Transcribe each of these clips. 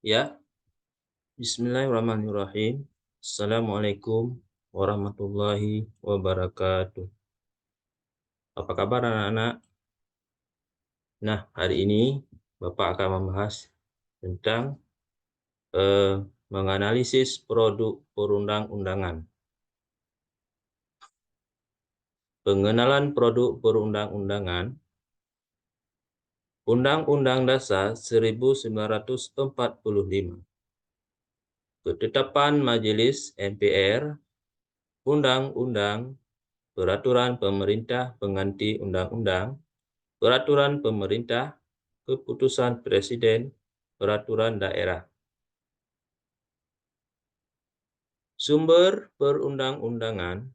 Ya, bismillahirrahmanirrahim. Assalamualaikum warahmatullahi wabarakatuh. Apa kabar anak-anak? Nah, hari ini Bapak akan membahas tentang menganalisis produk perundang-undangan. Pengenalan produk perundang-undangan. Undang-Undang Dasar 1945. Ketetapan Majelis MPR, Undang-Undang, Peraturan Pemerintah Pengganti Undang-Undang, Peraturan Pemerintah, Keputusan Presiden, Peraturan Daerah. Sumber perundang-undangan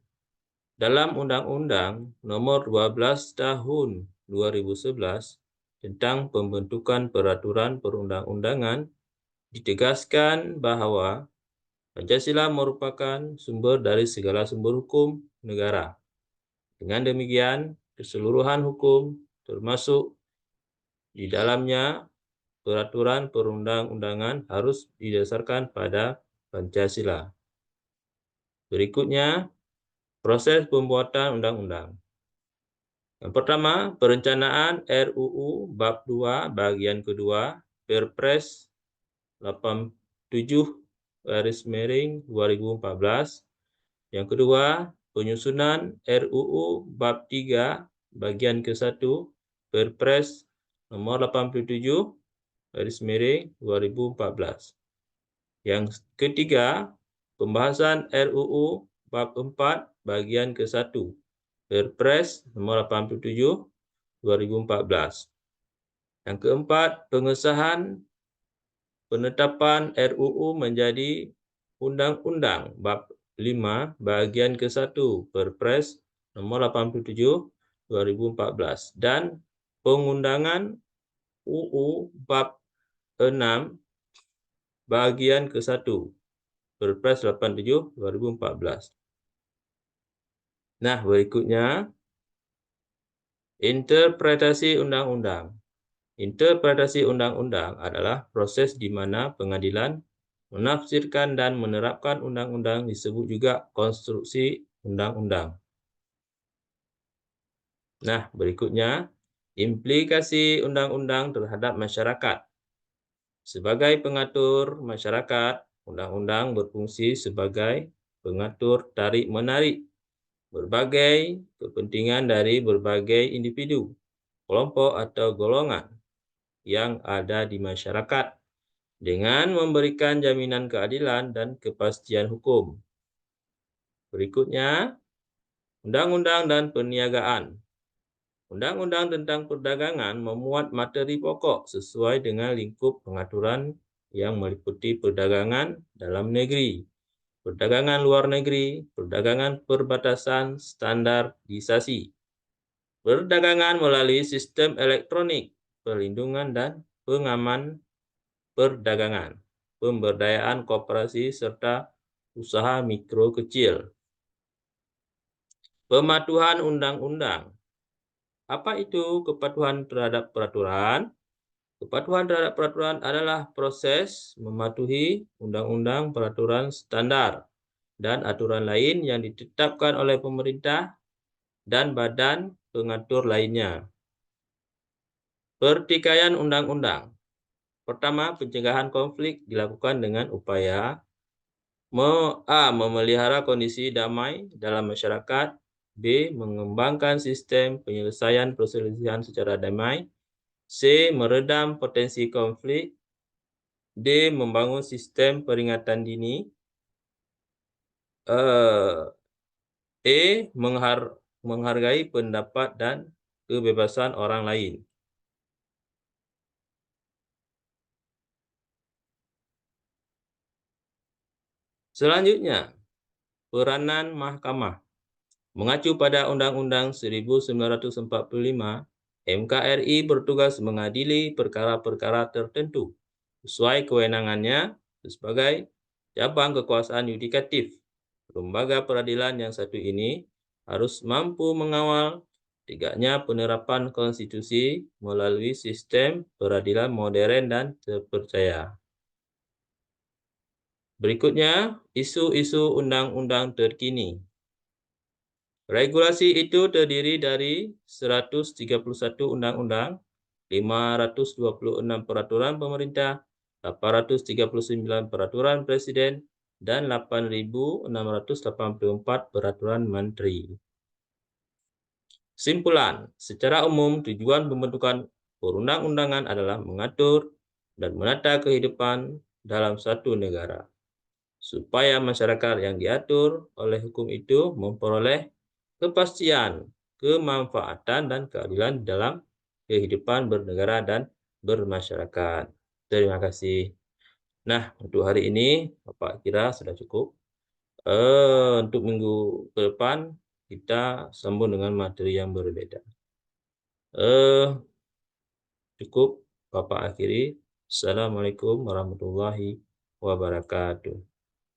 dalam Undang-Undang Nomor 12 Tahun 2011 tentang pembentukan peraturan perundang-undangan ditegaskan bahwa Pancasila merupakan sumber dari segala sumber hukum negara. Dengan demikian, keseluruhan hukum termasuk di dalamnya peraturan perundang-undangan harus didasarkan pada Pancasila. Berikutnya, proses pembuatan undang-undang. Yang pertama, perencanaan RUU Bab 2 Bagian Kedua Perpres 87/2014. Yang kedua, penyusunan RUU Bab 3 Bagian ke-1 Perpres nomor 87/2014. Yang ketiga, pembahasan RUU Bab 4 Bagian ke-1 Perpres nomor 87/2014. Yang keempat, pengesahan penetapan RUU menjadi Undang-Undang Bab 5 Bagian ke-1 Perpres nomor 87/2014 dan pengundangan UU Bab 6 Bagian ke-1 Perpres 87/2014. Nah, berikutnya interpretasi undang-undang. Interpretasi undang-undang adalah proses di mana pengadilan menafsirkan dan menerapkan undang-undang, disebut juga konstruksi undang-undang. Nah, berikutnya implikasi undang-undang terhadap masyarakat. Sebagai pengatur masyarakat, undang-undang berfungsi sebagai pengatur tarik-menarik berbagai kepentingan dari berbagai individu, kelompok atau golongan yang ada di masyarakat dengan memberikan jaminan keadilan dan kepastian hukum. Berikutnya, undang-undang dan perniagaan. Undang-undang tentang perdagangan memuat materi pokok sesuai dengan lingkup pengaturan yang meliputi perdagangan dalam negeri, perdagangan luar negeri, perdagangan perbatasan, standarisasi, perdagangan melalui sistem elektronik, perlindungan dan pengaman perdagangan, pemberdayaan koperasi serta usaha mikro kecil. Pematuhan undang-undang. Apa itu kepatuhan terhadap peraturan? Kepatuhan terhadap peraturan adalah proses mematuhi undang-undang, peraturan, standar, dan aturan lain yang ditetapkan oleh pemerintah dan badan pengatur lainnya. Pertikaian undang-undang. Pertama, pencegahan konflik dilakukan dengan upaya memelihara kondisi damai dalam masyarakat, B. mengembangkan sistem penyelesaian perselisihan secara damai, C. meredam potensi konflik, D. membangun sistem peringatan dini, E. menghargai pendapat dan kebebasan orang lain. Selanjutnya, peranan mahkamah. Mengacu pada Undang-Undang 1945, MKRI bertugas mengadili perkara-perkara tertentu sesuai kewenangannya sebagai cabang kekuasaan yudikatif. Lembaga peradilan yang satu ini harus mampu mengawal tegaknya penerapan konstitusi melalui sistem peradilan modern dan terpercaya. Berikutnya, isu-isu undang-undang terkini. Regulasi itu terdiri dari 131 undang-undang, 526 peraturan pemerintah, 839 peraturan presiden, dan 8.684 peraturan menteri. Simpulan, secara umum tujuan pembentukan perundang-undangan adalah mengatur dan menata kehidupan dalam satu negara, supaya masyarakat yang diatur oleh hukum itu memperoleh kepastian, kemanfaatan, dan keadilan dalam kehidupan bernegara dan bermasyarakat. Terima kasih. Nah, untuk hari ini Bapak kira sudah cukup. Untuk minggu ke depan kita sambung dengan materi yang berbeda. Cukup Bapak akhiri. Assalamualaikum warahmatullahi wabarakatuh.